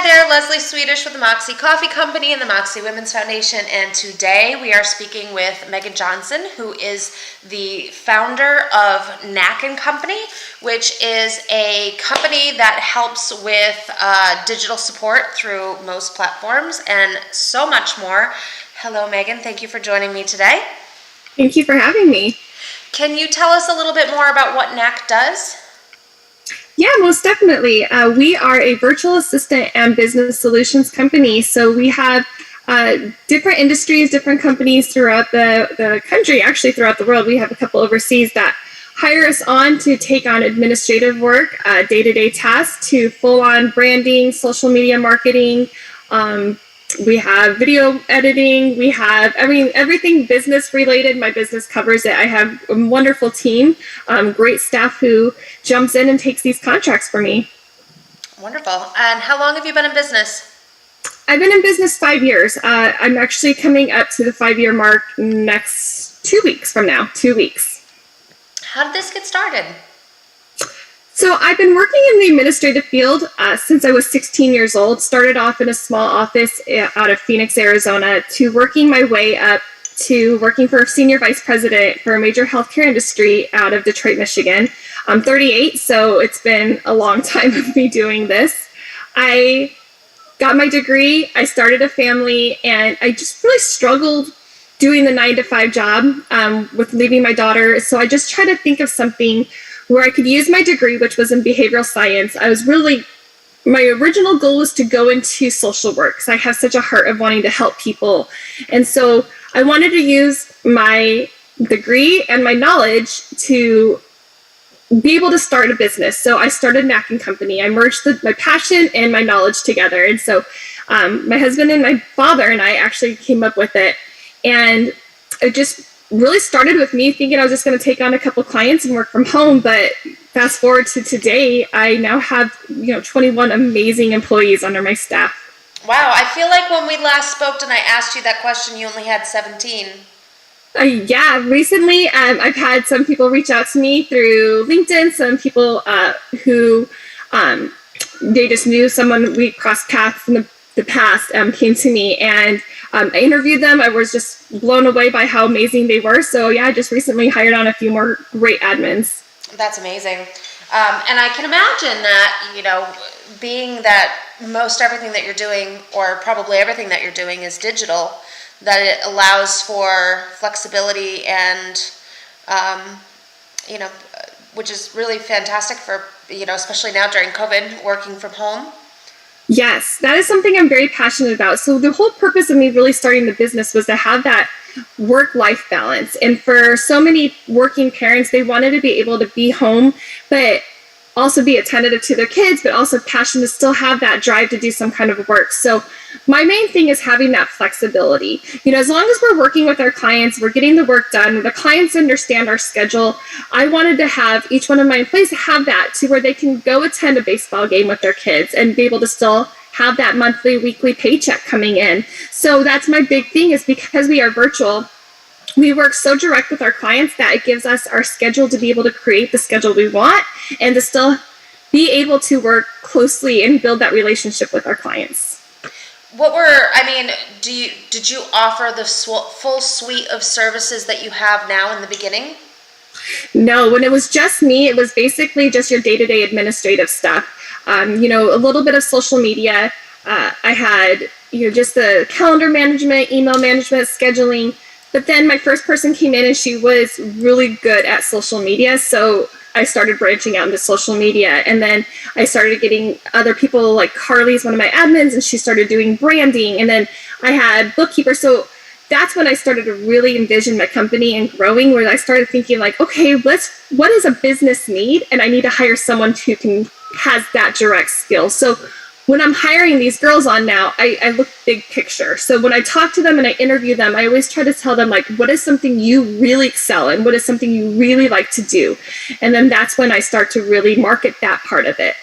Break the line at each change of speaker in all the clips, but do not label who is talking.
Hi there, Leslie Swedish with the Moxxi Coffee Company and the Moxxi Women's Foundation, and today we are speaking with Megan Johnson, who is the founder of Knack & Company, which is a company that helps with digital support through most platforms and so much more. Hello, Megan. Thank you for joining me today.
Thank you for having me.
Can you tell us a little bit more about what Knack does?
Yeah, most definitely. We are a virtual assistant and business solutions company. So we have different industries, different companies throughout the country, actually throughout the world. We have a couple overseas that hire us on to take on administrative work, day-to-day tasks, to full-on branding, social media marketing. We have video editing. We have, everything business related. My business covers it. I have a wonderful team, great staff who jumps in and takes these contracts for me.
Wonderful. And how long have you been in business?
I've been in business 5 years. I'm actually coming up to the 5-year mark next 2 weeks from now, 2 weeks.
How did this get started?
So I've been working in the administrative field since I was 16 years old. Started off in a small office out of Phoenix, Arizona, to working my way up to working for a senior vice president for a major healthcare industry out of Detroit, Michigan. I'm 38, so it's been a long time of me doing this. I got my degree, I started a family, and I just really struggled doing the 9-to-5 job with leaving my daughter. So I just tried to think of something where I could use my degree, which was in behavioral science. My original goal was to go into social work because I have such a heart of wanting to help people. And so I wanted to use my degree and my knowledge to be able to start a business. So I started Knack & Company. I merged my passion and my knowledge together. And so my husband and my father and I actually came up with it. And it just really started with me thinking I was just going to take on a couple clients and work from home. But fast forward to today, I now have 21 amazing employees under my staff.
Wow, I feel like when we last spoke and I asked you that question, you only had 17.
Yeah, recently I've had some people reach out to me through LinkedIn, some people who they just knew someone we crossed paths in the past came to me, and I interviewed them. I was just blown away by how amazing they were. So yeah, I just recently hired on a few more great admins.
That's amazing. And I can imagine that, being that most everything that you're doing, or probably everything that you're doing, is digital, that it allows for flexibility and, which is really fantastic for, especially now during COVID, working from home.
Yes, that is something I'm very passionate about. So the whole purpose of me really starting the business was to have that work-life balance. And for so many working parents, they wanted to be able to be home, but also be attentive to their kids, but also passionate to still have that drive to do some kind of work. So my main thing is having that flexibility. As long as we're working with our clients, we're getting the work done, the clients understand our schedule. I wanted to have each one of my employees have that to where they can go attend a baseball game with their kids and be able to still have that monthly, weekly paycheck coming in. So that's my big thing, is because we are virtual, we work so direct with our clients that it gives us our schedule to be able to create the schedule we want and to still be able to work closely and build that relationship with our clients.
Did you offer the full suite of services that you have now in the beginning?
No, when it was just me, it was basically just your day-to-day administrative stuff. A little bit of social media. I had, just the calendar management, email management, scheduling. But then my first person came in and she was really good at social media. So I started branching out into social media. And then I started getting other people, like Carly's one of my admins, and she started doing branding. And then I had bookkeepers. So that's when I started to really envision my company and growing, where I started thinking like, okay, what does a business need? And I need to hire someone who has that direct skill. So when I'm hiring these girls on now, I look big picture. So when I talk to them and I interview them, I always try to tell them, like, what is something you really excel in? What is something you really like to do? And then that's when I start to really market that part of it.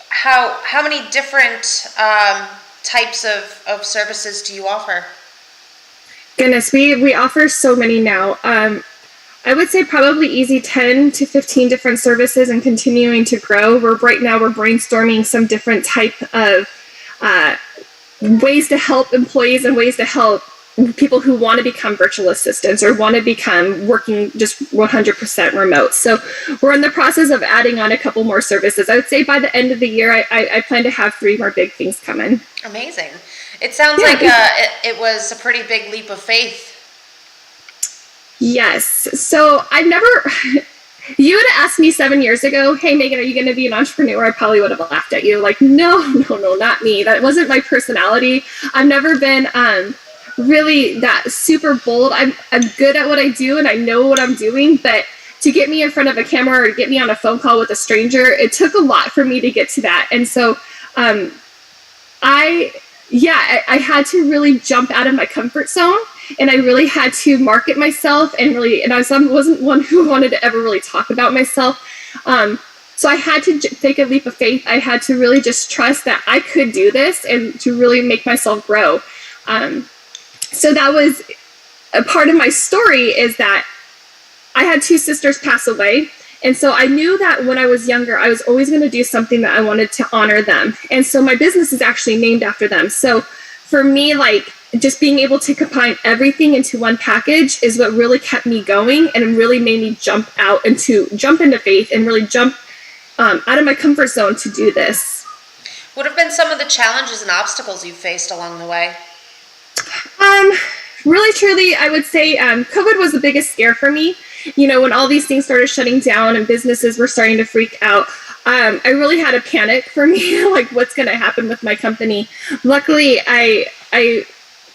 How many different types of services do you offer?
Goodness, we offer so many now. I would say probably easy 10 to 15 different services and continuing to grow. Right now we're brainstorming some different type of uh, ways to help employees and ways to help people who want to become virtual assistants or want to become working just 100% remote. So we're in the process of adding on a couple more services. I would say by the end of the year, I plan to have 3 more big things coming.
Amazing. It sounds like it was a pretty big leap of faith.
Yes. So I've never, you would have asked me 7 years ago, hey, Megan, are you going to be an entrepreneur? I probably would have laughed at you. Like, no, not me. That wasn't my personality. I've never been really that super bold. I'm good at what I do and I know what I'm doing, but to get me in front of a camera or to get me on a phone call with a stranger, it took a lot for me to get to that. And so I had to really jump out of my comfort zone, and I really had to market myself and I wasn't one who wanted to ever really talk about myself. So I had to take a leap of faith. I had to really just trust that I could do this and to really make myself grow. So that was a part of my story, is that I had 2 sisters pass away. And so I knew that when I was younger, I was always going to do something that I wanted to honor them. And so my business is actually named after them. So for me, like, just being able to combine everything into one package is what really kept me going and really made me jump into faith and really jump out of my comfort zone to do this.
What have been some of the challenges and obstacles you've faced along the way?
Really, truly, I would say COVID was the biggest scare for me. You know, when all these things started shutting down and businesses were starting to freak out, I really had a panic for me, like, what's going to happen with my company. Luckily, I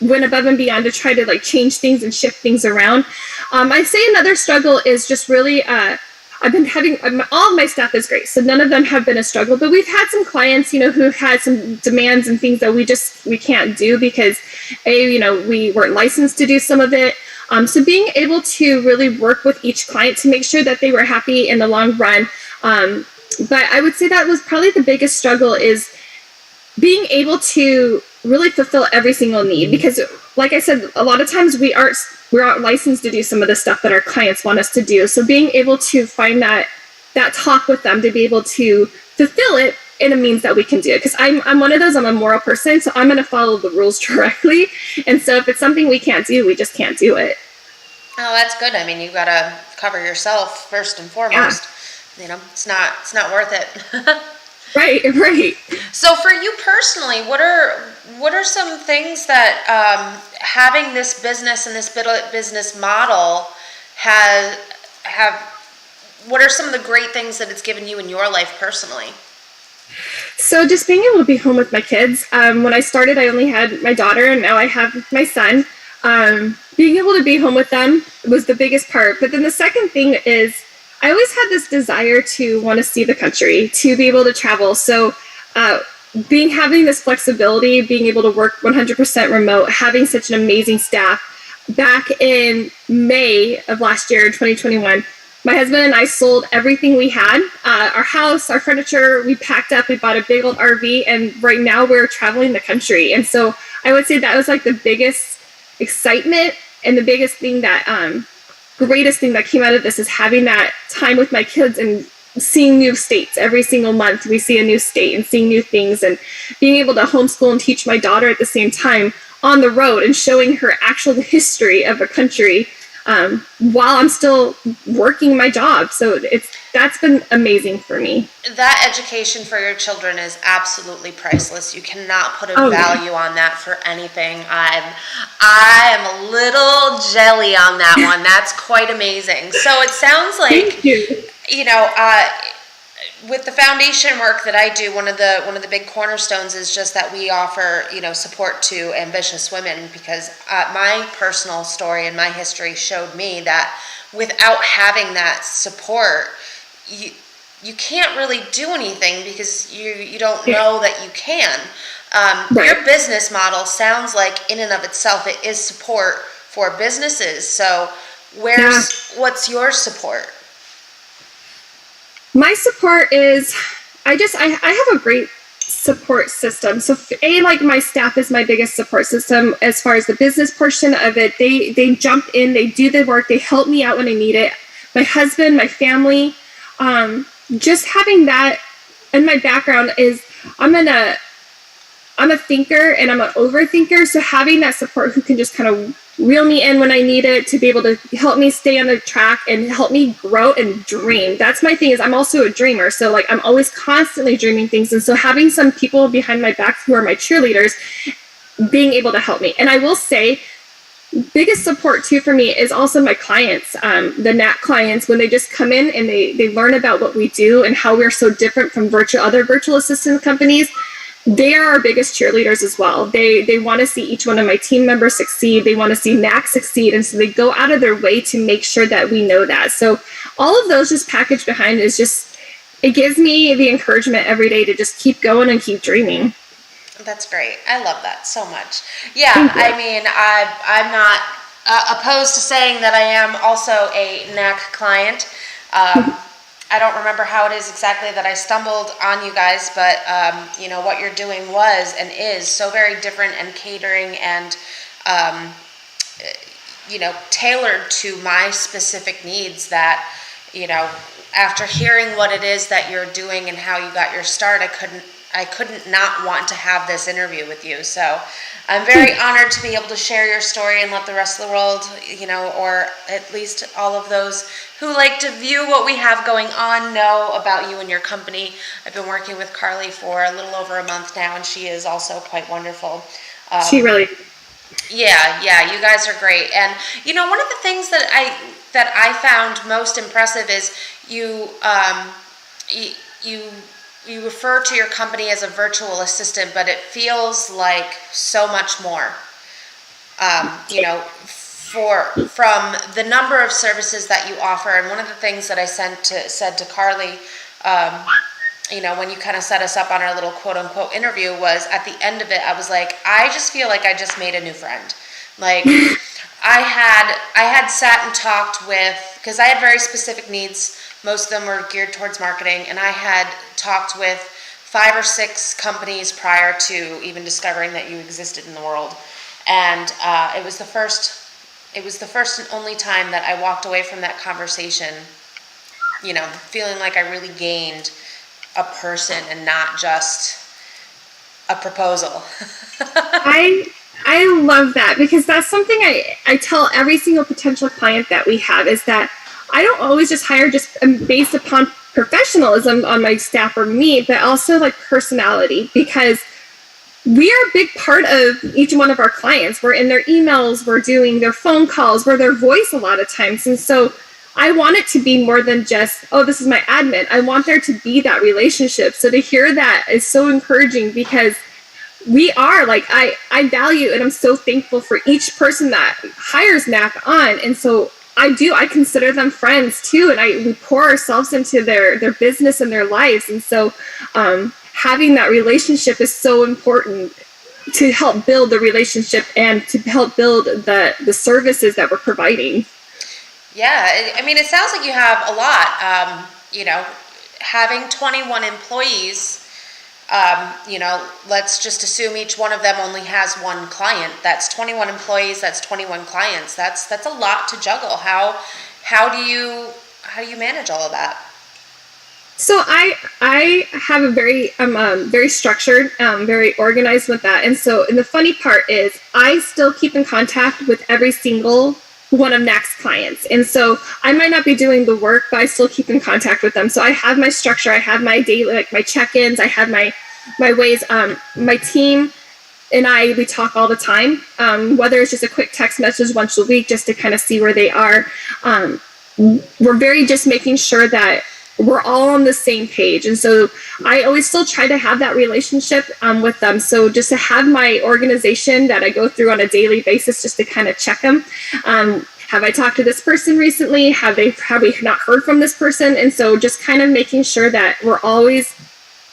went above and beyond to try to, like, change things and shift things around. I'd say another struggle is just really, I've been having, all of my staff is great, so none of them have been a struggle, but we've had some clients, you know, who've had some demands and things that we can't do because, we weren't licensed to do some of it. So being able to really work with each client to make sure that they were happy in the long run. But I would say that was probably the biggest struggle, is being able to really fulfill every single need, because like I said, a lot of times we're not licensed to do some of the stuff that our clients want us to do. So being able to find that talk with them to be able to fulfill it in a means that we can do it. Because I'm one of those, I'm a moral person, so I'm going to follow the rules directly. And so if it's something we can't do, we just can't do it.
Oh, that's good. I mean, you've got to cover yourself first and foremost. Yeah. You know, it's not worth it.
Right.
So for you personally, what are some things that having this business and this business model what are some of the great things that it's given you in your life personally?
So just being able to be home with my kids. When I started, I only had my daughter, and now I have my son. Being able to be home with them was the biggest part. But then the second thing is, I always had this desire to want to see the country, to be able to travel. So having this flexibility, being able to work 100% remote, having such an amazing staff. Back in May of last year, 2021, my husband and I sold everything we had, our house, our furniture. We packed up, we bought a big old RV, and right now we're traveling the country. And so I would say that was like the biggest excitement and the biggest thing greatest thing that came out of this is having that time with my kids and seeing new states. Every single month we see a new state and seeing new things, and being able to homeschool and teach my daughter at the same time on the road and showing her actual history of a country while I'm still working my job. So that's been amazing for me.
That education for your children is absolutely priceless. You cannot put a value on that for anything. I am a little jelly on that one. That's quite amazing. So it sounds like,
Thank you.
With the foundation work that I do, one of the big cornerstones is just that we offer, support to ambitious women, because my personal story and my history showed me that without having that support, you can't really do anything, because you don't know that you can.
Right.
Your business model sounds like in and of itself it is support for businesses. So what's your support? My
support is I have a great support system. So like my staff is my biggest support system as far as the business portion of it. They jump in, they do the work, they help me out when I need it. My husband, my family, just having that. And my background is I'm a thinker and I'm an overthinker. So having that support who can just kind of reel me in when I need it, to be able to help me stay on the track and help me grow and dream. That's my thing, is I'm also a dreamer. So like I'm always constantly dreaming things. And so having some people behind my back who are my cheerleaders, being able to help me. And I will say, biggest support too for me is also my clients, the NAC clients, when they just come in and they learn about what we do and how we're so different from other virtual assistant companies. They are our biggest cheerleaders as well. They want to see each one of my team members succeed. They want to see NAC succeed. And so they go out of their way to make sure that we know that. So all of those just packaged behind is just, it gives me the encouragement every day to just keep going and keep dreaming.
That's great. I love that so much. Yeah, I mean, I'm not opposed to saying that I am also a NAC client. I don't remember how it is exactly that I stumbled on you guys, but you know, what you're doing was and is so very different and catering and you know, tailored to my specific needs that, you know, after hearing what it is that you're doing and how you got your start, I couldn't not want to have this interview with you. So I'm very honored to be able to share your story and let the rest of the world, you know, or at least all of those who like to view what we have going on, know about you and your company. I've been working with Carly for a little over a month now, and she is also quite wonderful.
She really...
Yeah, you guys are great. And, you know, one of the things that I found most impressive is you refer to your company as a virtual assistant, but it feels like so much more. You know, from the number of services that you offer, and one of the things that I said to Carly, you know, when you kind of set us up on our little quote unquote interview, was at the end of it, I was like, I just feel like I just made a new friend. Like I had sat and talked with, because I had very specific needs. Most of them were geared towards marketing, and I had talked with 5 or 6 companies prior to even discovering that you existed in the world. And it was the first and only time that I walked away from that conversation, you know, feeling like I really gained a person and not just a proposal.
I love that, because that's something I tell every single potential client that we have, is that I don't always just hire just based upon professionalism on my staff or me, but also like personality, because we are a big part of each one of our clients. We're in their emails, we're doing their phone calls, we're their voice a lot of times. And so I want it to be more than just, oh, this is my admin. I want there to be that relationship. So to hear that is so encouraging, because we are like, I value and I'm so thankful for each person that hires NAC on. And so I consider them friends too. And we pour ourselves into their business and their lives. And so having that relationship is so important to help build the relationship and to help build the services that we're providing.
Yeah, I mean, it sounds like you have a lot. You know, having 21 employees, you know, let's just assume each one of them only has one client. That's 21 employees, that's 21 clients. That's a lot to juggle. How do you manage all of that?
So I have I'm very structured, very organized with that. And so, and the funny part is I still keep in contact with every single one of NAC's clients. And so I might not be doing the work, but I still keep in contact with them. So I have my structure, I have my daily, like my check-ins, I have my ways, my team and we talk all the time, whether it's just a quick text message once a week, just to kind of see where they are. We're very just making sure that we're all on the same page. And so I always still try to have that relationship with them. So just to have my organization that I go through on a daily basis, just to kind of check them. Have I talked to this person recently? Have we not heard from this person? And so just kind of making sure that we're always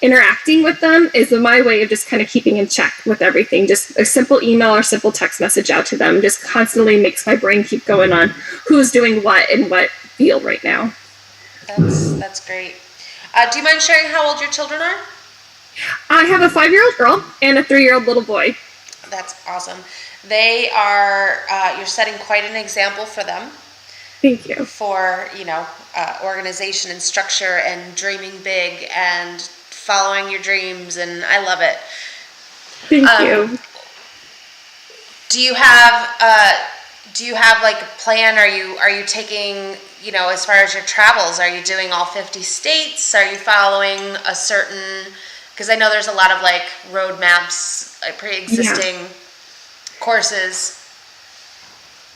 interacting with them is my way of just kind of keeping in check with everything. Just a simple email or simple text message out to them just constantly makes my brain keep going on who's doing what in what field right now.
That's great. Do you mind sharing how old your children are?
I have a 5-year-old girl and a 3-year-old little boy.
That's awesome. They are, you're setting quite an example for them.
Thank you.
For, organization and structure and dreaming big and following your dreams, and I love it.
Thank you.
Do you have like a plan? Are you taking, as far as your travels, are you doing all 50 states? Are you following a certain, because I know there's a lot of like road maps, pre-existing courses,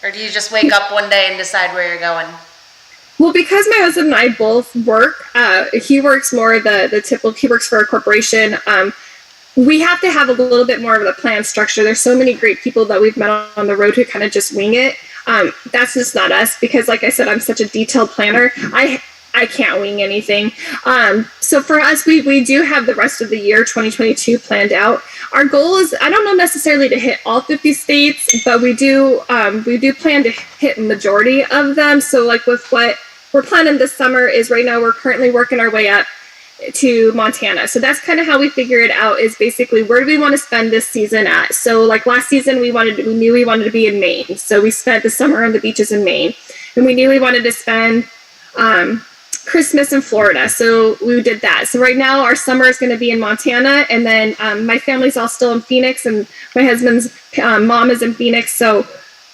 or do you just wake up one day and decide where you're going?
Well, because my husband and I both work, he works more the typical, he works for a corporation. We have to have a little bit more of a plan structure. There's so many great people that we've met on the road who kind of just wing it. That's just not us, because like I said, I'm such a detailed planner. I can't wing anything. So for us, we do have the rest of the year 2022 planned out. Our goal is, I don't know necessarily to hit all 50 states, but we do plan to hit majority of them. So like with what we're planning this summer is, right now we're currently working our way up to Montana. So that's kind of how we figure it out, is basically where do we want to spend this season at. So like last season we knew we wanted to be in Maine. So we spent the summer on the beaches in Maine, and we knew we wanted to spend Christmas in Florida. So we did that. So right now our summer is going to be in Montana, and then my family's all still in Phoenix, and my husband's mom is in Phoenix. So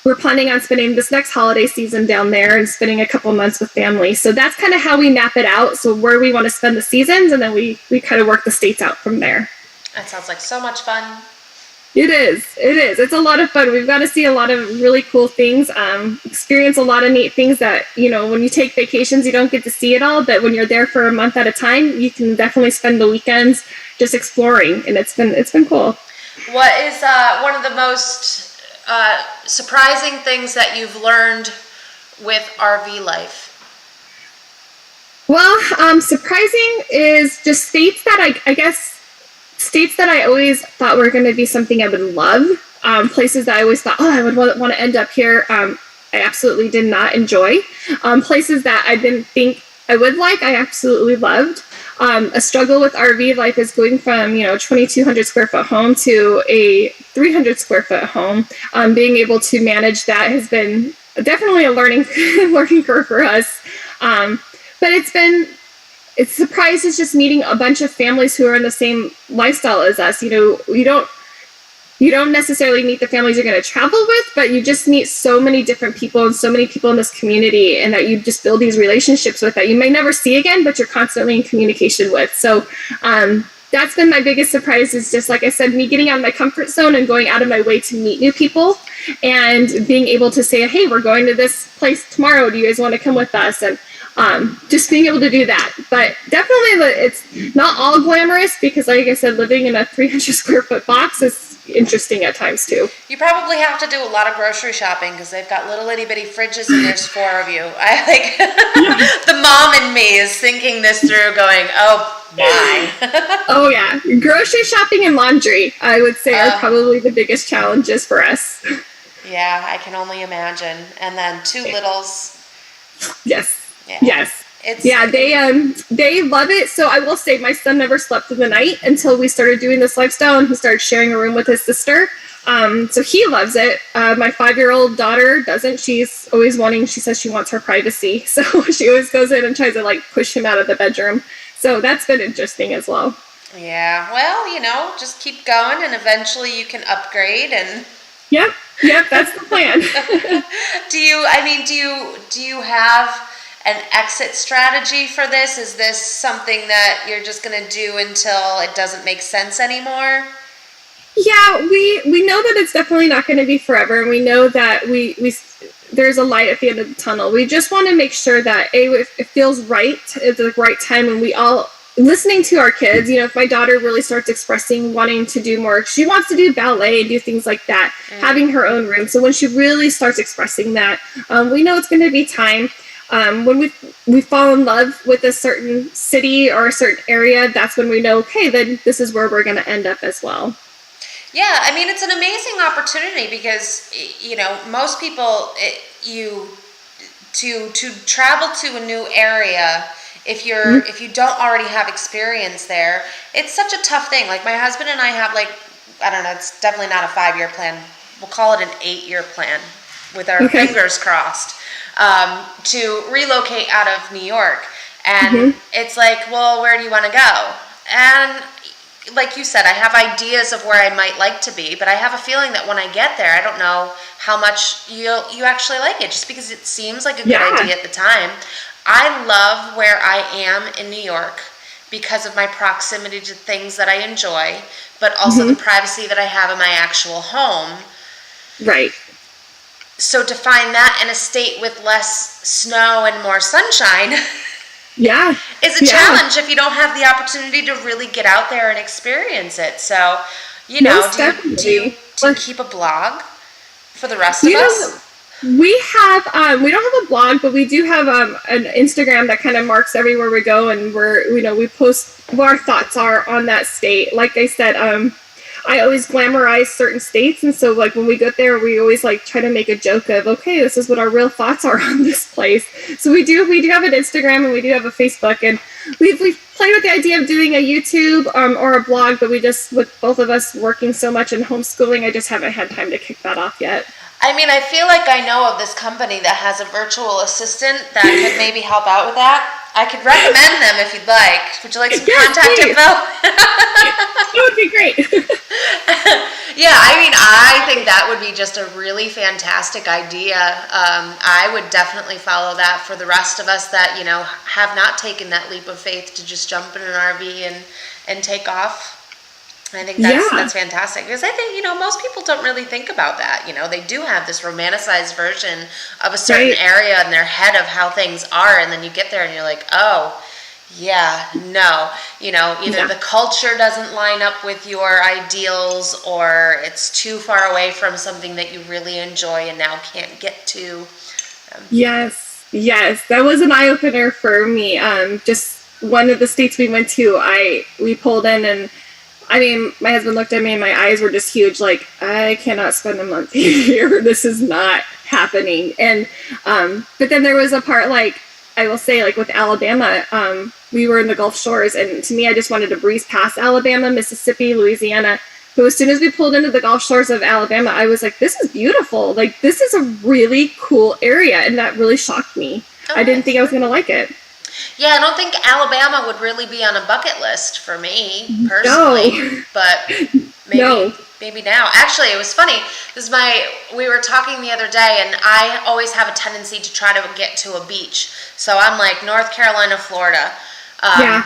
we're planning on spending this next holiday season down there and spending a couple months with family. So that's kind of how we map it out. So where we want to spend the seasons, and then we kind of work the states out from there.
That sounds like so much fun.
It is. It's a lot of fun. We've got to see a lot of really cool things, experience a lot of neat things that, when you take vacations, you don't get to see it all. But when you're there for a month at a time, you can definitely spend the weekends just exploring. And it's been cool.
What is one of the most surprising things that you've learned with RV life?
Well, surprising is just states that I guess states that I always thought were going to be something I would love. Places that I always thought, I would want to end up here. I absolutely did not enjoy. Places that I didn't think I would like, I absolutely loved. A struggle with RV life is going from 2,200 square foot home to a 300 square foot home. Being able to manage that has been definitely a learning curve for us. But it's surprised is just meeting a bunch of families who are in the same lifestyle as us. You don't necessarily meet the families you're going to travel with, but you just meet so many different people and so many people in this community, and that you just build these relationships with that you may never see again, but you're constantly in communication with. So that's been my biggest surprise, is just, like I said, me getting out of my comfort zone and going out of my way to meet new people, and being able to say, hey, we're going to this place tomorrow. Do you guys want to come with us? And just being able to do that. But definitely it's not all glamorous, because like I said, living in a 300 square foot box is interesting at times too.
You probably have to do a lot of grocery shopping, because they've got little itty bitty fridges and there's 4 of you. I like the mom in me is thinking this through, going, oh my.
Oh yeah, grocery shopping and laundry, I would say, are probably the biggest challenges for us.
Yeah, I can only imagine. And then 2 littles.
Yes.
Yeah.
Yes. They love it. So I will say, my son never slept through the night until we started doing this lifestyle, and he started sharing a room with his sister. So he loves it. My 5-year-old daughter doesn't. She's always she says she wants her privacy. So she always goes in and tries to push him out of the bedroom. So that's been interesting as well.
Yeah. Well, just keep going, and eventually you can upgrade. And
Yep, that's the plan.
Do you have an exit strategy for this? Is this something that you're just going to do until it doesn't make sense anymore?
Yeah, we know that it's definitely not going to be forever, and we know that there's a light at the end of the tunnel. We just want to make sure that it feels right at the right time, and we all listening to our kids. If my daughter really starts expressing wanting to do more, she wants to do ballet and do things like that, having her own room. So when she really starts expressing that, we know it's going to be time. When we fall in love with a certain city or a certain area, that's when we know, okay, then this is where we're going to end up as well.
Yeah, it's an amazing opportunity, because most people to travel to a new area if you don't already have experience there, it's such a tough thing. Like my husband and I have like, I don't know, it's definitely not a 5-year plan. We'll call it an 8-year plan with our fingers crossed, to relocate out of New York. And it's like, well, where do you want to go? And like you said, I have ideas of where I might like to be, but I have a feeling that when I get there, I don't know how much you actually like it, just because it seems like a good idea at the time. I love where I am in New York because of my proximity to things that I enjoy, but also the privacy that I have in my actual home.
Right.
So to find that in a state with less snow and more sunshine is a challenge if you don't have the opportunity to really get out there and experience it. So, you know, do you keep a blog for the rest of us?
We have, we don't have a blog, but we do have an Instagram that kind of marks everywhere we go, and we post what our thoughts are on that state. Like I said, I always glamorize certain states, and so like when we get there, we always like try to make a joke of, okay, this is what our real thoughts are on this place. So we do have an Instagram and we do have a Facebook, and we've played with the idea of doing a YouTube or a blog, but we just, with both of us working so much and homeschooling, I just haven't had time to kick that off yet.
I mean, I feel like I know of this company that has a virtual assistant that could maybe help out with that. I could recommend them if you'd like. Would you like some contact info?
That would be great.
Yeah, I mean, I think that would be just a really fantastic idea. I would definitely follow that for the rest of us that, you know, have not taken that leap of faith to just jump in an RV and take off. I think that's fantastic, because I think, you know, most people don't really think about that. You know, they do have this romanticized version of a certain area in their head of how things are, and then you get there and you're like, oh, yeah, no. You know, either the culture doesn't line up with your ideals, or it's too far away from something that you really enjoy and now can't get to.
Yes, that was an eye-opener for me. Just one of the states we went to, we pulled in, and I mean, my husband looked at me and my eyes were just huge. Like, I cannot spend a month here. This is not happening. And, but then there was a part, like, I will say, like with Alabama, we were in the Gulf Shores, and to me, I just wanted to breeze past Alabama, Mississippi, Louisiana. But as soon as we pulled into the Gulf Shores of Alabama, I was like, this is beautiful. Like, this is a really cool area. And that really shocked me. Okay. I didn't think I was going to like it.
Yeah, I don't think Alabama would really be on a bucket list for me personally, but maybe now. Actually, it was funny. We were talking the other day, and I always have a tendency to try to get to a beach. So I'm like North Carolina, Florida.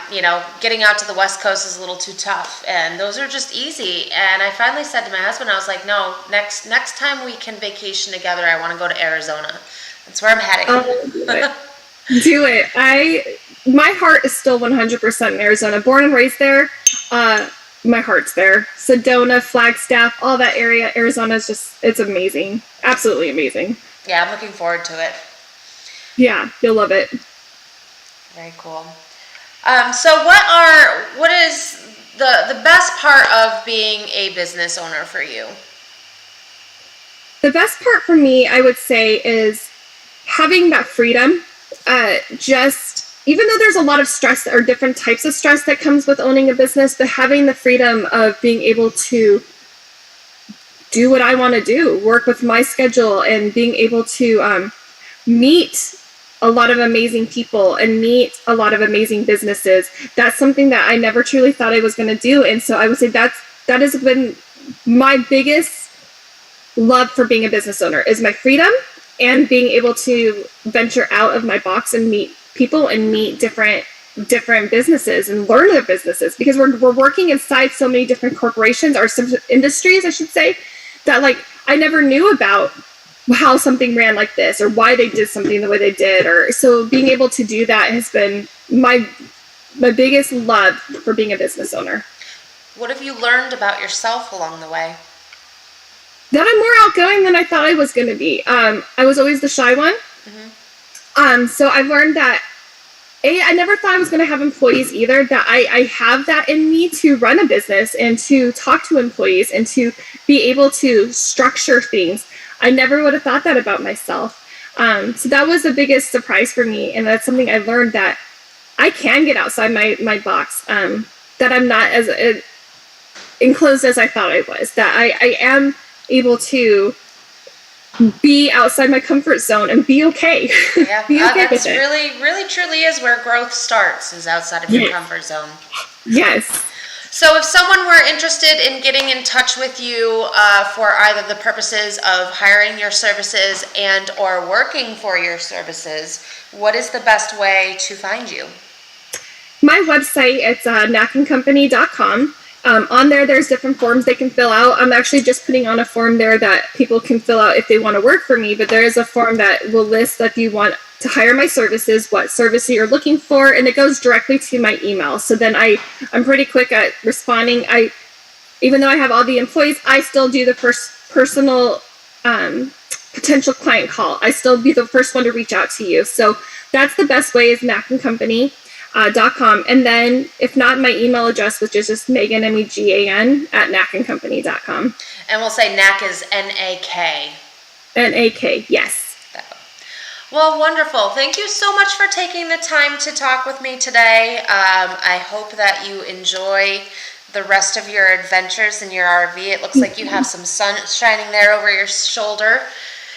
You know, getting out to the West Coast is a little too tough, and those are just easy. And I finally said to my husband, I was like, no, next time we can vacation together, I want to go to Arizona. That's where I'm heading.
Do it. My heart is still 100% in Arizona. Born and raised there. My heart's there. Sedona, Flagstaff, all that area. Arizona is just, it's amazing. Absolutely amazing.
Yeah, I'm looking forward to it.
Yeah, you'll love it.
Very cool. So what is the best part of being a business owner for you?
The best part for me, I would say, is having that freedom. Even though there's a lot of stress or different types of stress that comes with owning a business, but having the freedom of being able to do what I want to do, work with my schedule, and being able to meet a lot of amazing people and meet a lot of amazing businesses. That's something that I never truly thought I was going to do. And so I would say that has been my biggest love for being a business owner, is my freedom and being able to venture out of my box and meet people and meet different businesses and learn their businesses, because we're working inside so many different corporations or some industries, I should say, that like I never knew about how something ran like this or why they did something the way they did. Or so being able to do that has been my biggest love for being a business owner.
What have you learned about yourself along the way?
That I'm more outgoing than I thought I was going to be. I was always the shy one. So I've learned that I never thought I was going to have employees either, that I have that in me to run a business and to talk to employees and to be able to structure things. I never would have thought that about myself. So that was the biggest surprise for me. And that's something I learned, that I can get outside my box, that I'm not as enclosed as I thought I was, that I am able to be outside my comfort zone and be okay.
Yeah,
Be okay with
that's
it.
really truly is where growth starts, is outside of your
Yes.
comfort zone.
Yes.
So if someone were interested in getting in touch with you for either the purposes of hiring your services and or working for your services, what is the best way to find you?
My website, it's nackandcompany.com. On there, there's different forms they can fill out. I'm actually just putting on a form there that people can fill out if they want to work for me, but there is a form that will list that if you want to hire my services, what service you're looking for, and it goes directly to my email. So then I'm pretty quick at responding. Even though I have all the employees, I still do the first personal potential client call. I still be the first one to reach out to you. So that's the best way, is nackandcompany.com. And then if not, my email address, which is just Megan, MEGAN, at nackandcompany.com.
And we'll say NAC is NAK.
NAK, yes.
Well, wonderful. Thank you so much for taking the time to talk with me today. I hope that you enjoy the rest of your adventures in your RV. It looks like you have some sun shining there over your shoulder.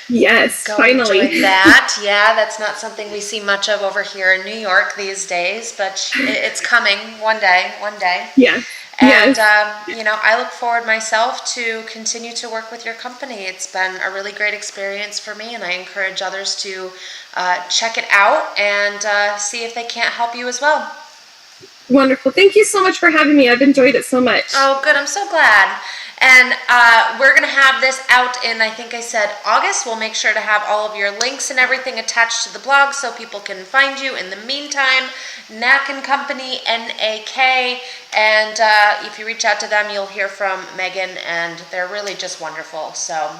Yes,
Go
finally.
enjoy that. Yeah, that's not something we see much of over here in New York these days, but it's coming one day.
Yeah.
And,
Yes.
I look forward myself to continue to work with your company. It's been a really great experience for me, and I encourage others to check it out and see if they can't help you as well.
Wonderful. Thank you so much for having me. I've enjoyed it so much.
Oh, good. I'm so glad. And we're going to have this out in, I think I said August. We'll make sure to have all of your links and everything attached to the blog so people can find you. In the meantime, Knack and Company, NAK. And if you reach out to them, you'll hear from Megan, and they're really just wonderful. So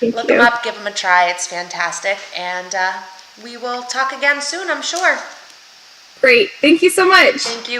look them up, give them a try. It's fantastic. And we will talk again soon, I'm sure.
Great. Thank you so much.
Thank you.